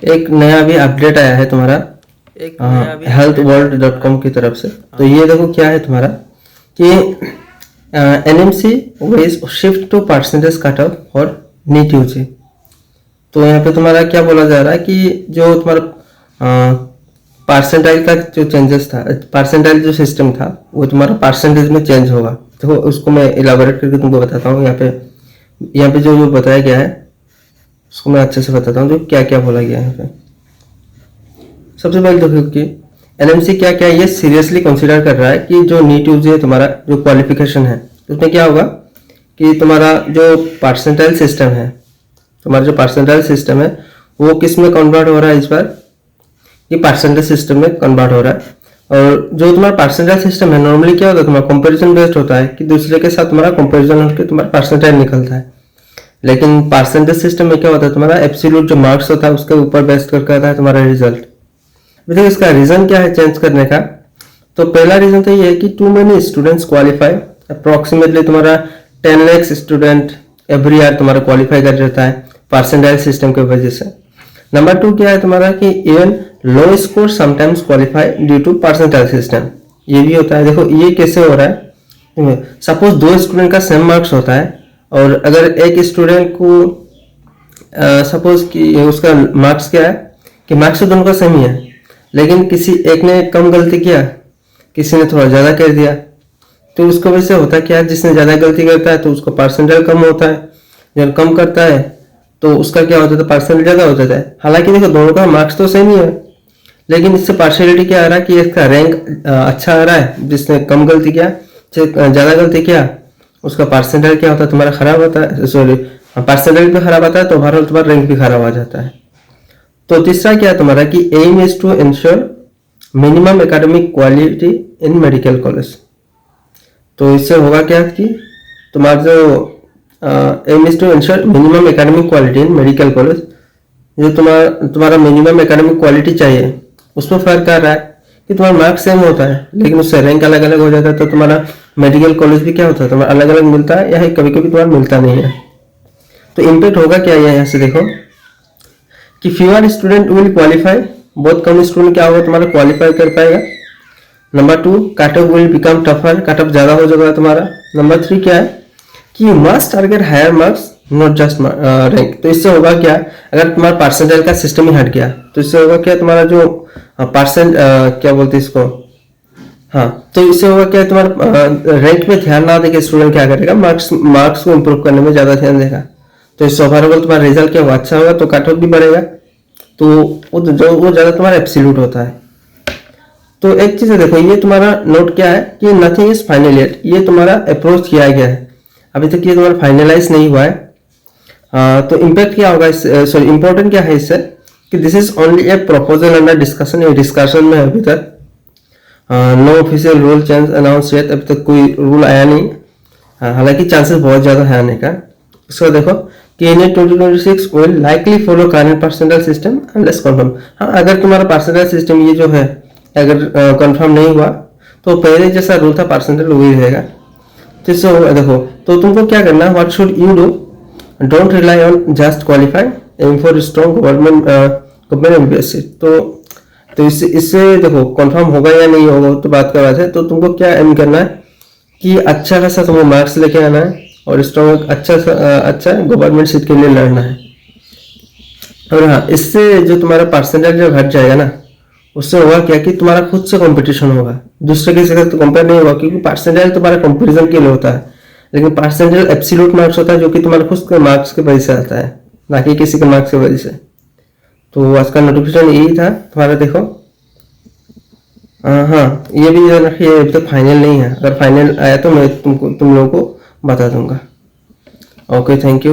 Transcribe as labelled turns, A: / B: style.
A: एक नया भी अपडेट आया है तुम्हारा healthworld.com की तरफ से। तो ये देखो क्या है तुम्हारा कि NMC will shift to percentage cut off for NEET UG. तो यहाँ पे तुम्हारा क्या बोला जा रहा है कि जो तुम्हारा परसेंटाइल का जो चेंजेस था, परसेंटाइल जो सिस्टम था वो तुम्हारा परसेंटेज में चेंज होगा। तो उसको मैं इलाबोरेट करके तुमको बताता हूँ। यहाँ पे जो बताया गया है उसको मैं अच्छे से बताता हूँ जो क्या क्या बोला गया है यहाँ पे। सबसे पहले देखो कि एनएमसी क्या क्या ये सीरियसली कंसीडर कर रहा है कि जो नीट यूजी है तुम्हारा जो क्वालिफिकेशन है उसमें क्या होगा कि तुम्हारा जो परसेंटाइल सिस्टम है, तुम्हारा जो परसेंटाइल सिस्टम है वो किस में कन्वर्ट हो रहा है इस बार, ये परसेंटेज सिस्टम में कन्वर्ट हो रहा है। और जो तुम्हारा परसेंटाइल सिस्टम है नॉर्मली क्या होता है तुम्हारा कंपैरिजन बेस्ड होता है कि दूसरे के साथ तुम्हारा कंपैरिजन होकर तुम्हारा परसेंटाइल निकलता है। लेकिन परसेंटेज सिस्टम में क्या होता है तुम्हारा एब्सोल्यूट जो मार्क्स होता है उसके ऊपर बेस्ड करके आता है तुम्हारा रिजल्ट। देखो इसका रीजन क्या है चेंज करने का। तो पहला रीजन तो ये है कि too many students qualify, approximately तुम्हारा 10 लाख स्टूडेंट एवरी ईयर तुम्हारा क्वालिफाई कर जाता है परसेंटाइल सिस्टम की वजह से। नंबर 2 क्या है तुम्हारा कि even low score sometimes qualify due to percentile system, ये भी होता है। देखो ये कैसे हो रहा है, सपोज 2 स्टूडेंट का सेम मार्क्स होता है और अगर एक स्टूडेंट को सपोज कि उसका मार्क्स क्या है कि मार्क्स तो दोनों का सेम ही है, लेकिन किसी एक ने कम गलती किया, किसी ने थोड़ा ज़्यादा कर दिया, तो उसको वजह से होता क्या है जिसने ज़्यादा गलती करता है तो उसको परसेंटाइल कम होता है, जब कम करता है तो उसका क्या होता है परसेंटेज ज़्यादा हो जाता है। हालांकि देखो दोनों का मार्क्स तो सेम ही है, लेकिन इससे पार्शियलिटी क्या आ रहा है कि इसका रैंक अच्छा आ रहा है, जिसने कम गलती किया ज़्यादा गलती किया उसका परसेंटाइल क्या होता है तुम्हारा खराब होता है, सॉरी परसेंटाइल भी खराब आता है तो ओवरऑल तुम्हारा रैंक भी खराब आ जाता है। तो तीसरा क्या है तुम्हारा कि aim is to ensure minimum academic quality in medical college. तो इससे होगा क्या कि तुम्हारा जो aim is to ensure minimum academic quality in medical college, जो तुम्हारा मिनिमम एकेडमिक क्वालिटी चाहिए उसमें फर्क आ रहा है कि तुम्हारा मार्क्स सेम होता है लेकिन उससे रैंक अलग अलग हो जाता है। तो तुम्हारा मेडिकल कॉलेज भी क्या होता है तुम्हारा अलग अलग मिलता है या कभी कभी तुम्हारा मिलता नहीं है। तो इम्पैक्ट होगा क्या यहाँ से देखो कि फ्यूअर स्टूडेंट विल क्वालिफाई, बहुत कम स्टूडेंट क्या होगा तुम्हारा क्वालिफाई कर पाएगा। Number 2 cut off will become tougher, cut off ज़्यादा हो जाएगा तुम्हारा। नंबर 3 क्या है कि you must target higher marks not just rank. तो इससे होगा क्या अगर तुम्हारा परसेंटाइल का सिस्टम ही हट गया तो इससे होगा क्या तुम्हारा जो परसेंट क्या बोलते हैं इसको, हाँ, तो इससे होगा क्या तुम्हारा रैंक में ध्यान ना देके स्टूडेंट क्या करेगा मार्क्स को इम्प्रूव करने में ज़्यादा ध्यान देगा। तो इससे ओवरऑल तुम्हारा रिजल्ट क्या हुआ अच्छा होगा तो कट ऑफ भी बढ़ेगा, तो वो ज़्यादा तुम्हारा एब्सोल्यूट होता है। तो एक चीज़ है देखो ये तुम्हारा नोट क्या है कि नथिंग इज फाइनल येट, ये तुम्हारा अप्रोच किया गया है, अभी तक ये तुम्हारा फाइनलाइज नहीं हुआ है। तो इम्पैक्ट क्या होगा इससे, सॉरी इंपॉर्टेंट क्या है इससे कि this is only a proposal under discussion, ये डिस्कशन में अभी तक no official rule change announce yet, अभी तक कोई रूल आया नहीं। हालांकि चांसेस बहुत ज़्यादा है आने का। इसको देखो कि NET 2026 will likely follow current percentile system unless confirm। हाँ, अगर तुम्हारा परसेंटाइल सिस्टम ये जो है अगर कंफर्म नहीं हुआ तो पहले जैसा रूल था परसेंटाइल वही रहेगा। तो इससे देखो तो तुमको क्या करना है, what should you do, don't rely on just qualify, aim for strong government MBBS seat. तो इससे देखो कंफर्म होगा या नहीं होगा तो बात का बात है। तो तुमको क्या एम करना है कि अच्छा खासा तुमको मार्क्स लेके आना है और स्ट्रॉन्ग अच्छा गवर्नमेंट सीट के लिए लड़ना है। और हाँ, इससे जो तुम्हारा परसेंटेज जब घट जाएगा ना उससे होगा क्या कि तुम्हारा खुद से कंपटीशन होगा, दूसरे के साथ कंपेयर नहीं होगा, क्योंकि परसेंटेज तुम्हारा कंपैरिजन के लिए होता है, लेकिन परसेंटेज एब्सोल्यूट मार्क्स होता है जो कि तुम्हारे खुद के मार्क्स के वजह से आता है, ना कि किसी के मार्क्स की वजह से। तो आज का नोटिफिकेशन यही था तुम्हारा। देखो हाँ, ये भी याद रखिए अभी तक फाइनल नहीं है, अगर फाइनल आया तो मैं तुम लोगों को बता दूंगा। Okay, thank you.